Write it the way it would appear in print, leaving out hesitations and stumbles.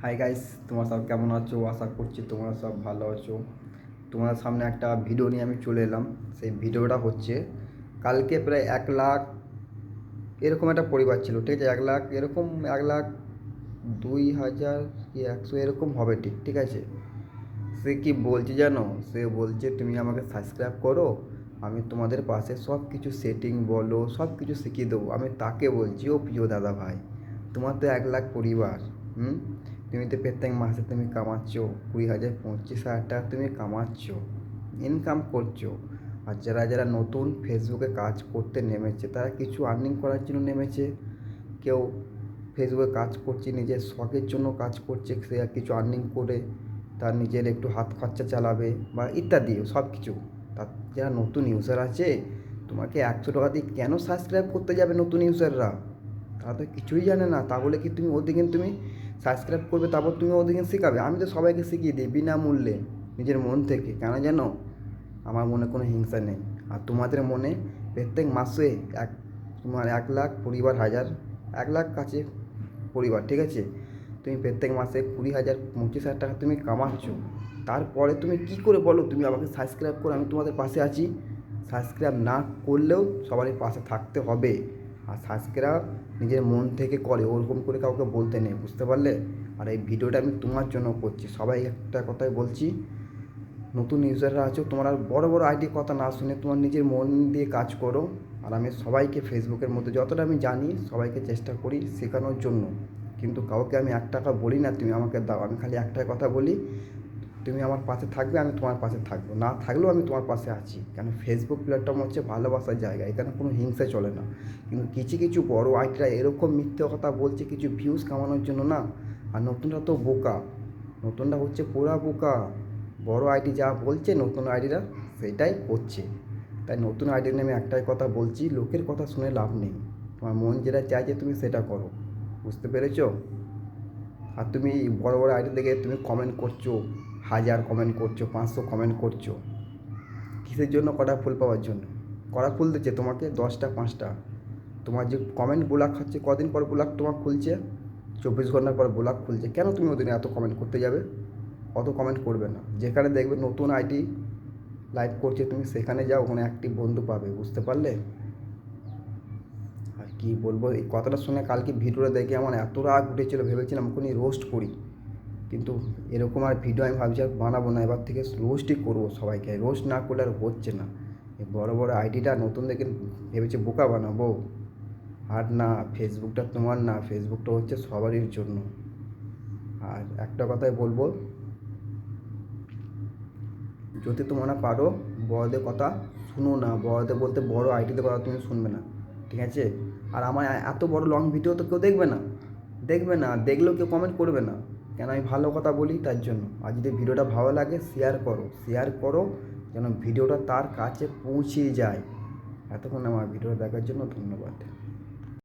Hi guys, তোমরা সব কেমন আছো? আশা করছি তোমরা সব ভালো আছো। তোমার সামনে একটা ভিডিও নিয়ে আমি চলে এলাম। সেই ভিডিওটা হচ্ছে, কালকে প্রায় 1 লাখ এরকম একটা পরিবার ছিল, ঠিক আছে? 1 লাখ এরকম, 1 লাখ 2,000 কি 100 এরকম হবে, ঠিক ঠিক আছে। সে কি বলছে জানো? সে বলছে তুমি আমাকে সাবস্ক্রাইব করো, আমি তোমাদের পাশে সব কিছু সেটিং বলো, সব কিছু শিখিয়ে দেবো। আমি তাকে বলছি, ও প্রিয় দাদা ভাই, তোমার তো 1 লাখ পরিবার, হুম, তুমি তো প্রত্যেক মাসে তুমি কামাচ্ছ 20,000 25,000 টাকা তুমি কামাচ্ছ, ইনকাম করছো। আর যারা যারা নতুন ফেসবুকে কাজ করতে নেমেছে, তারা কিছু আর্নিং করার জন্য নেমেছে। কেউ ফেসবুকে কাজ করছে নিজের শখের জন্য কাজ করছে, সে কিছু আর্নিং করে তার নিজের একটু হাত খরচা চালাবে বা ইত্যাদি সব কিছু। তার যারা নতুন ইউজার আছে, তোমাকে 100 টাকা দিয়ে কেন সাবস্ক্রাইব করতে যাবে নতুন ইউজাররা? তারা তো কিছুই জানে না, তাহলে কি তুমি ওদিকে তুমি সাবস্ক্রাইব করবে, তারপর তুমি ওদিকে শেখাবে? আমি তো সবাইকে শিখিয়ে দিই বিনামূল্যে, নিজের মন থেকে। কেন জানো? আমার মনে কোনো হিংসা নেই। আর তোমাদের মনে প্রত্যেক মাসে এক তোমার 1 লাখ পরিবার, 1 লাখ কাছে পরিবার, ঠিক আছে? তুমি প্রত্যেক মাসে 20,000 25,000 টাকা তুমি কামাচ্ছ। তারপরে তুমি কি করে বলো তুমি আমাকে সাবস্ক্রাইব করো, আমি তোমাদের পাশে আছি? সাবস্ক্রাইব না করলেও সবারই পাশে থাকতে হবে। আর সাবস্ক্রাইব নিজের মন থেকে করে, ওরকম করে কাউকে বলতে নেই, বুঝতে পারলে? আর এই ভিডিওটা আমি তোমার জন্য করছি। সবাই একটা কথাই বলছি, নতুন ইউজাররা আছো, তোমরা বড় বড় আইডি কথা না শুনে তোমার নিজের মন দিয়ে কাজ করো। আর আমি সবাইকে ফেসবুকের মধ্যে যতটা আমি জানি সবাইকে চেষ্টা করি শেখানোর জন্য। কিন্তু কাউকে আমি 1 টাকা বলি না তুমি আমাকে দাও, আমি খালি একটাই কথা বলি, তুমি আমার পাশে থাকবে, আমি তোমার পাশে থাকবো, না থাকলেও আমি তোমার পাশে আছি। কেন, ফেসবুক প্ল্যাটফর্ম হচ্ছে ভালোবাসার জায়গা, এখানে কোনো হিংসা চলে না। কিন্তু কিছু কিছু বড় আইডিরা এরকম মিথ্যে কথা বলছে কিছু ভিউজ কামানোর জন্য না। আর নতুনরা তো বোকা, নতুনরা হচ্ছে পুরা বোকা। বড় আইডি যা বলছে নতুন আইডিরা সেটাই করছে। তাই নতুন আইডি নিয়ে আমি একটাই কথা বলছি, লোকের কথা শুনে লাভ নেই। তোমার মন যেটা চাইছে তুমি সেটা করো, বুঝতে পেরেছো? আর তুমি বড় বড় আইডি দেখে তুমি কমেন্ট করছো, 1,000 কমেন্ট করছো, 500 কমেন্ট করছো, কিসের জন্য? কটা ফুল পাওয়ার জন্য। কটা ফুল দিচ্ছে তোমাকে? 10টা 5টা। তোমার যে কমেন্ট ব্লক হচ্ছে, কদিন পর ব্লক তোমার খুলছে? 24 ঘন্টা পর ব্লক খুলছে। কেন তুমি ওদিনে এত কমেন্ট করতে যাবে? অত কমেন্ট করবে না। যেখানে দেখবে নতুন আইডি লাইভ করছে, তুমি সেখানে যাও, ওখানে অ্যাক্টিভ বন্ধু পাবে, বুঝতে পারলে? আর কী বলবো, এই কথাটা শুনে কালকে ভিডিওটা দেখে আমার এত রাগ উঠেছিল, ভেবেছিলাম ওখানে রোস্ট করি। কিন্তু এরকম আর ভিডিও আমি ভাবছি আর বানাবো না, এবার থেকে রোস্টই করবো সবাইকে। রোস্ট না করলে আর হচ্ছে না। এই বড় বড় আইডিটা নতুন দেখে ভেবেছে বোকা বানাবো। আর না, ফেসবুকটা তোমার না, ফেসবুকটা হচ্ছে সবারই জন্য। আর একটা কথাই বলবো, যদি তোমরা পারো বড়দের কথা শুনো না, বড়দের বলতে বড় আইডিতে কথা তুমি শুনবে না, ঠিক আছে? আর আমার এত বড় লং ভিডিও তো কেউ দেখবে না, দেখবে না, দেখলেও কেউ কমেন্ট করবে না। কেন, আমি ভালো কথা বলি তার জন্য। আর যদি ভিডিওটা ভালো লাগে শেয়ার করো, শেয়ার করো, যেন ভিডিওটা তার কাছে পৌঁছে যায়। এতক্ষণ আমার ভিডিওটা দেখার জন্য ধন্যবাদ।